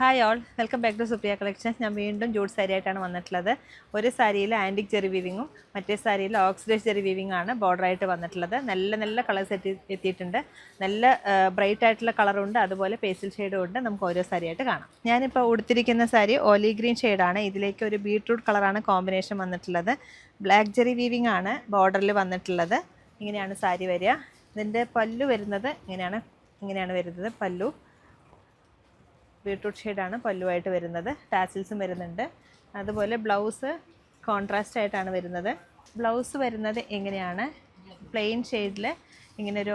Hi all, welcome back to Supriya collections. ഞാൻ വീണ്ടും jute sari ആയിട്ടാണ് വന്നിട്ടുള്ളത്. ഒരു സാരിയിൽ ആൻറ്റിക് ജെറി വീവിങ്ങും മറ്റേ സാരിയിൽ ഓക്സിഡൈസ് ജെറി വീവിംഗ് ആണ് ബോർഡറായിട്ട് വന്നിട്ടുള്ളത്. നല്ല നല്ല കളേഴ്സ് എത്തിയിട്ടുണ്ട്. നല്ല ബ്രൈറ്റ് ആയിട്ടുള്ള കളറുണ്ട്, അതുപോലെ പേസ്റ്റൽ ഷെയ്ഡും ഉണ്ട്. നമുക്ക് ഓരോ സാരിയായിട്ട് കാണാം. ഞാനിപ്പോൾ ഉടുത്തിരിക്കുന്ന സാരി ഓലി ഗ്രീൻ ഷെയ്ഡാണ്. ഇതിലേക്ക് ഒരു ബീട്രൂട്ട് കളറാണ് കോമ്പിനേഷൻ വന്നിട്ടുള്ളത്. ബ്ലാക്ക് ജെറി വീവിംഗ് ആണ് ബോർഡറിൽ വന്നിട്ടുള്ളത്. ഇങ്ങനെയാണ് സാരി വരിക. ഇതിൻ്റെ പല്ലു വരുന്നത് ഇങ്ങനെയാണ് വരുന്നത്. പല്ലു ബീട്രൂട്ട് ഷെയ്ഡാണ് പല്ലുവായിട്ട് വരുന്നത്. ടാസിൽസും വരുന്നുണ്ട്. അതുപോലെ ബ്ലൗസ് കോൺട്രാസ്റ്റ് ആയിട്ടാണ് വരുന്നത്. ബ്ലൗസ് വരുന്നത് എങ്ങനെയാണ്, പ്ലെയിൻ ഷെയ്ഡിൽ ഇങ്ങനൊരു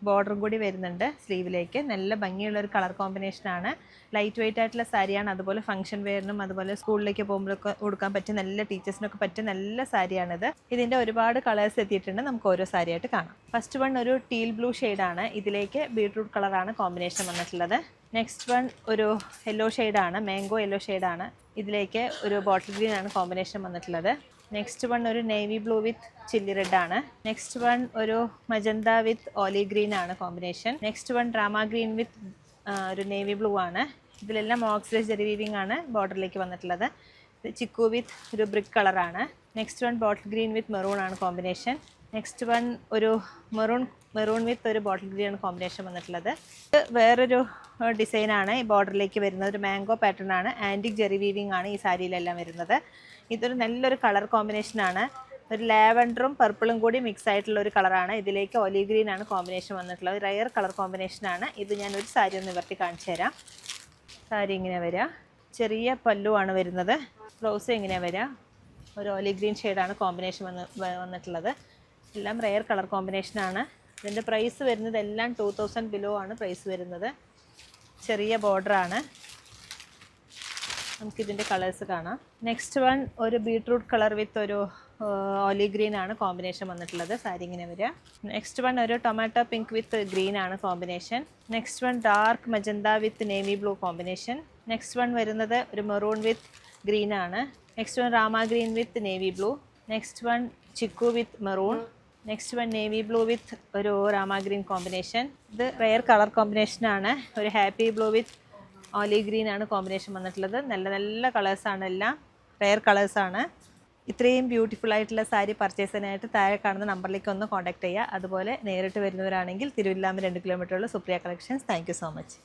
ബോർഡറും കൂടി വരുന്നുണ്ട് സ്ലീവിലേക്ക്. നല്ല ഭംഗിയുള്ളൊരു കളർ കോമ്പിനേഷനാണ്. ലൈറ്റ് വെയിറ്റ് ആയിട്ടുള്ള സാരിയാണ്. അതുപോലെ ഫംഗ്ഷൻ വെയറിനും അതുപോലെ സ്കൂളിലേക്ക് പോകുമ്പോഴൊക്കെ കൊടുക്കാൻ പറ്റിയ നല്ല ടീച്ചേഴ്സിനൊക്കെ പറ്റിയ നല്ല സാരിയാണിത്. ഇതിൻ്റെ ഒരുപാട് കളേഴ്സ് എത്തിയിട്ടുണ്ട്. നമുക്ക് ഓരോ സാരിയായിട്ട് കാണാം. ഫസ്റ്റ് വൺ ഒരു ടീൽ ബ്ലൂ ഷെയ്ഡാണ്. ഇതിലേക്ക് ബീട്രൂട്ട് കളറാണ് കോമ്പിനേഷൻ വന്നിട്ടുള്ളത്. നെക്സ്റ്റ് വൺ ഒരു യെല്ലോ ഷെയ്ഡാണ്, മാംഗോ യെല്ലോ ഷെയ്ഡാണ്. ഇതിലേക്ക് ഒരു ബോട്ടിൽ ഗ്രീൻ ആണ് കോമ്പിനേഷൻ വന്നിട്ടുള്ളത്. നെക്സ്റ്റ് വൺ ഒരു നേവി ബ്ലൂ വിത്ത് ചില്ലി റെഡ് ആണ്. നെക്സ്റ്റ് വൺ ഒരു മജന്ത വിത്ത് ഓലി ഗ്രീൻ ആണ് combination. Next one drama green വിത്ത് ഒരു നേവി ബ്ലൂ ആണ്. ഇതിലെല്ലാം ഓക്സിഡൈസ് ജെറി വീവിംഗ് ആണ് ബോർഡറിലേക്ക് വന്നിട്ടുള്ളത്. ചിക്കു വിത്ത് ഒരു ബ്രിക്ക് കളറാണ്. നെക്സ്റ്റ് വൺ ബോട്ടിൽ ഗ്രീൻ വിത്ത് മെറൂൺ ആണ് കോമ്പിനേഷൻ. നെക്സ്റ്റ് വൺ ഒരു മെറൂൺ വിത്ത് ഒരു ബോട്ടിൽ ഗ്രീൻ ആണ് കോമ്പിനേഷൻ വന്നിട്ടുള്ളത്. ഇത് വേറൊരു ഡിസൈനാണ് ഈ ബോർഡറിലേക്ക് വരുന്നത്. ഒരു മാംഗോ പാറ്റേൺ ആണ്. ആൻറ്റിക് ജെറി വീവിംഗ് ആണ് ഈ സാരിയിലെല്ലാം വരുന്നത്. ഇതൊരു നല്ലൊരു കളർ കോമ്പിനേഷനാണ്. ഒരു ലാവൻഡറും പർപ്പിളും കൂടി മിക്സ് ആയിട്ടുള്ള ഒരു കളറാണ്. ഇതിലേക്ക് ഒലീവ് ഗ്രീൻ ആണ് കോമ്പിനേഷൻ വന്നിട്ടുള്ളത്. റയർ കളർ കോമ്പിനേഷനാണ് ഇത്. ഞാൻ ഒരു സാരി ഒന്ന് നിവർത്തി കാണിച്ചു തരാം. സാരി ഇങ്ങനെ വരിക, ചെറിയ പല്ലുവാണ് വരുന്നത്. ബ്ലൗസ് ഇങ്ങനെ വരിക, ഒരു ഒലീവ് ഗ്രീൻ ഷെയ്ഡാണ് കോമ്പിനേഷൻ വന്നിട്ടുള്ളത്. എല്ലാം റയർ കളർ കോമ്പിനേഷനാണ്. ഇതിൻ്റെ പ്രൈസ് വരുന്നത് എല്ലാം 2000 ബിലോ ആണ് പ്രൈസ് വരുന്നത്. ചെറിയ ബോർഡറാണ്. നമുക്കിതിൻ്റെ കളേഴ്സ് കാണാം. നെക്സ്റ്റ് വൺ ഒരു ബീട്രൂട്ട് കളർ വിത്ത് ഒരു ഓലി ഗ്രീൻ ആണ് കോമ്പിനേഷൻ വന്നിട്ടുള്ളത്. സാരി ഇങ്ങനെ വരിക. നെക്സ്റ്റ് വൺ ഒരു ടൊമാറ്റോ പിങ്ക് വിത്ത് ഗ്രീൻ ആണ് combination. Next one dark magenta with navy blue combination. Next one വരുന്നത് ഒരു മെറൂൺ വിത്ത് ഗ്രീൻ ആണ്. Next one rama green with navy blue. Next one chikoo with maroon. Next one navy blue with ഒരു rama green combination. ഇത് rare colour കോമ്പിനേഷനാണ്. ഒരു happy blue വിത്ത് ഓലി green ആണ് combination വന്നിട്ടുള്ളത്. നല്ല നല്ല കളേഴ്സാണ്, എല്ലാം റെയർ കളേഴ്സാണ്. ഇത്രയും ബ്യൂട്ടിഫുൾ ആയിട്ടുള്ള സാരി പർച്ചേസിനായിട്ട് താഴെ കാണുന്ന നമ്പറിലേക്ക് ഒന്ന് കോൺടാക്ട് ചെയ്യുക. അതുപോലെ നേരിട്ട് വരുന്നവരാണെങ്കിൽ തിരുവല്ലാമ 2 കിലോമീറ്ററുള്ള Supriya collections. Thank you so much.